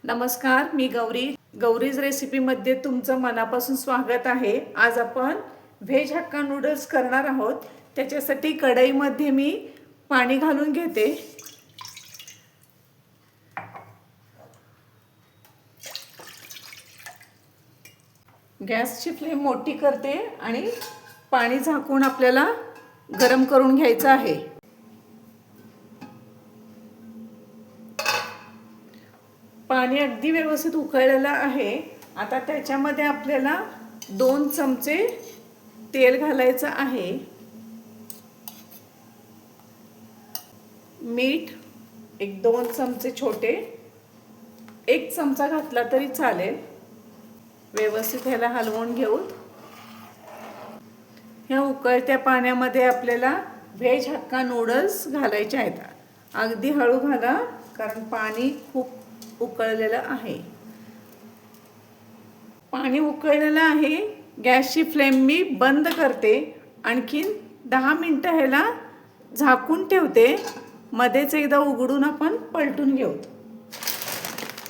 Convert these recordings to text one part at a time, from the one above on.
नमस्कार, मी गौरीज रेसिपीमध्ये तुमचं मनापासून स्वागत आहे। आज आपण व्हेज हक्का नूडल्स करणार आहोत। त्याच्यासाठी कढईमध्ये मी पाणी घालून घेते। गॅसची फ्लेम मोठी करते आणि पाणी झाकून आपल्याला गरम करून घ्यायचं आहे। पाणी अगदी व्यवस्थित उकळलेलं आहे। आता त्याच्यामध्ये आपल्याला 2 चमचे तेल घालायचं आहे। मीठ 1-2 चमचे छोटे, 1 चमचा घातला तरी चालेल। व्यवस्थित ह्याला हलवून घेऊ। ह्या उकळत्या पाण्यामध्ये आपल्याला व्हेज हक्का नूडल्स घालायचे आहेत। अगदी हळू घाला कारण पाणी खूप उकळलेलं आहे। पाणी उकळलेलं आहे। गॅसची फ्लेम मी बंद करते। आणखीन 10 मिनिटं ह्याला झाकून ठेवते। मध्येच एकदा उघडून आपण पलटून घेऊ।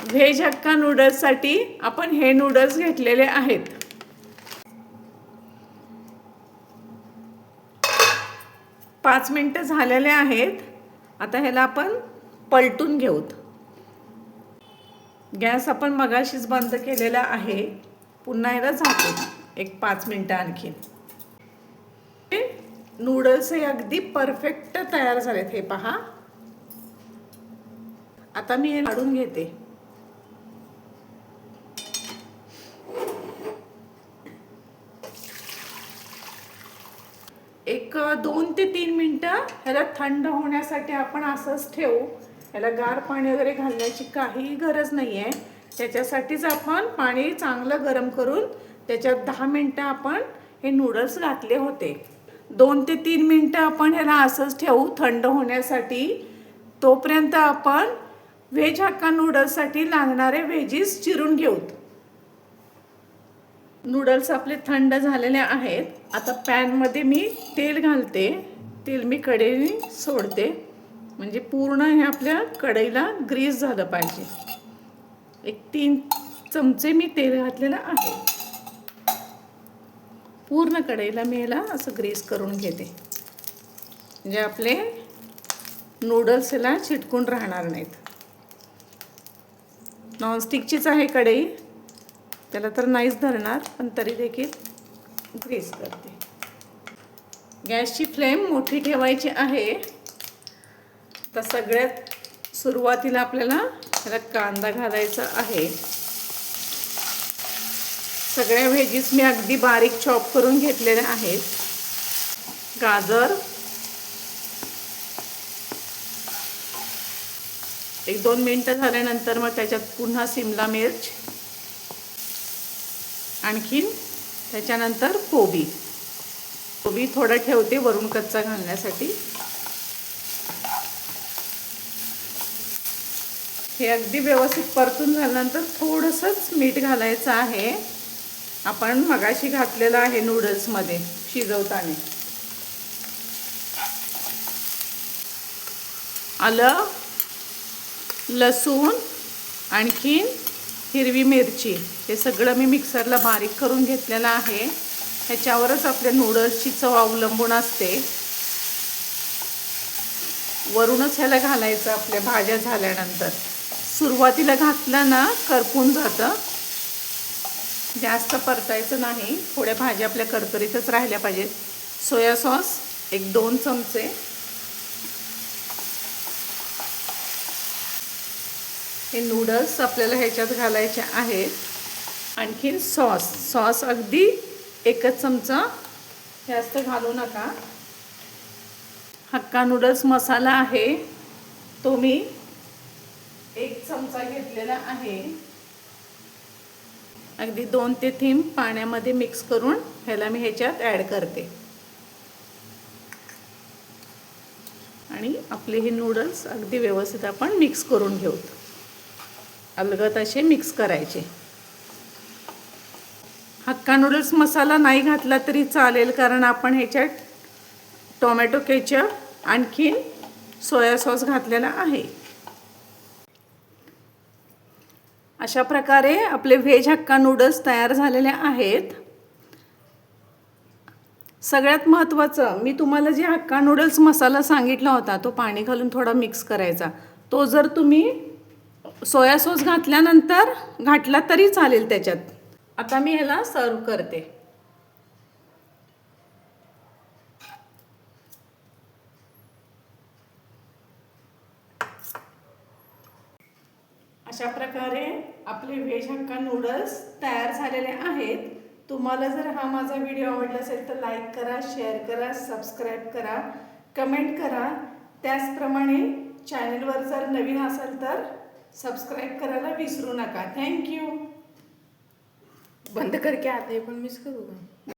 व्हेज हक्का नूडल्ससाठी आपण हे नूडल्स घेतलेले आहेत। पाच मिनिटं झालेले आहेत। आता ह्याला आपण पलटून घेऊ। गॅस आपण मगाशीच बंद केलेला आहे। पुन्हा ह्याला झाकू 5 मिनिटं आणखी। नूडल्स हे अगदी परफेक्ट तयार झालेत। हे पहा। आता मी हे काढून घेते। एक 2 ते 3 मिनिटं ह्याला थंड होण्यासाठी आपण असंच ठेवू। ह्याला गार पाणी वगैरे घालण्याची काही गरज नाही आहे। त्याच्यासाठीच आपण पाणी चांगलं गरम करून त्याच्यात 10 मिनिटं आपण हे नूडल्स घातले होते। 2 ते 3 मिनिटं आपण ह्याला असंच ठेवू थंड होण्यासाठी। तोपर्यंत आपण व्हेज हक्का नूडल्ससाठी लागणारे व्हेजीस चिरून घेऊ। नूडल्स आपले थंड झालेले आहेत। आता पॅनमध्ये मी तेल घालते। तेल मी कढईने सोडते म्हणजे पूर्ण हे आपल्या कढईला ग्रीस झालं पाहिजे। 3 चमचे मी तेल घातलेलं आहे। पूर्ण कढईला मी याला असं ग्रीस करून घेते म्हणजे आपले नूडल्स याला चिटकून राहणार नाहीत। नॉनस्टिकचीच आहे कढई, त्याला तर नाहीच धरणार, पण तरी देखील ग्रीस करते। गॅसची फ्लेम मोठी ठेवायची आहे। तर सगळ्यात सुरुवातीला आपल्याला ह्याला कांदा घालायचा आहे। सगळ्या व्हेजीस मी अगदी बारीक चॉप करून घेतलेले आहेत। गाजर 1-2 मिनिटं झाल्यानंतर मग त्याच्यात पुन्हा शिमला मिर्च, आणखीन त्याच्यानंतर कोबी थोडं ठेवते वरून कच्चा घालण्यासाठी। हे अगदी व्यवस्थित परतून झाल्यानंतर थोडंसंच मीठ घालायचं आहे। आपण मगाशी घातलेलं आहे नूडल्समध्ये शिजवताना। आलं, लसूण, आणखीन हिरवी मिरची हे सगळं मी मिक्सरला बारीक करून घेतलेलं आहे। ह्याच्यावरच आपल्या नूडल्सची चव अवलंबून असते। वरूनच ह्याला घालायचं आपल्या भाज्या झाल्यानंतर। सुरुवातीला घातलं ना करपून जातं। जास्त परतायचं नाही, थोड्या भाज्या आपल्या करकरीतच राहिल्या पाहिजेत। सोया सॉस 1-2 चमचे, हे नूडल्स आपल्याला ह्याच्यात घालायचे आहेत। आणखीन सॉस अगदी 1 चमचा, जास्त घालू नका। हक्का नूडल्स मसाला आहे तो मी 1 चमचा घेतलेला आहे। अगदी 2 ते 3 पाण्यामध्ये मिक्स करून ह्याला मी ह्याच्यात ॲड करते आणि आपले हे नूडल्स अगदी व्यवस्थित आपण मिक्स करून घेऊ। अलगद असे मिक्स करायचे। हक्का नूडल्स मसाला नाही घातला तरी चालेल कारण आपण ह्याच्यात टोमॅटो केचप आणखीन सोया सॉस घातलेला आहे। अशा प्रकारे आपले व्हेज हक्का नूडल्स तयार झालेले आहेत. सगळ्यात महत्त्वाचं, मी तुम्हाला जे हक्का नूडल्स मसाला सांगितला होता तो पाणी घालून थोडा मिक्स करायचा, तो जर तुम्ही सोया सॉस घातल्यानंतर घातला तरी चालेल त्याच्यात. आता मी ह्याला सर्व करते. अशा प्रकारे आपले व्हेज हक्का नूडल्स तयार झालेले आहेत. तुम्हाला जर हा माझा व्हिडिओ आवडला असेल तर लाईक करा, शेअर करा, सबस्क्राईब करा, कमेंट करा. त्याचप्रमाणे चॅनलवर जर नवीन असाल तर सबस्क्राईब करायला विसरू नका. थँक्यू. बंद करके आता है पण मिस करू का?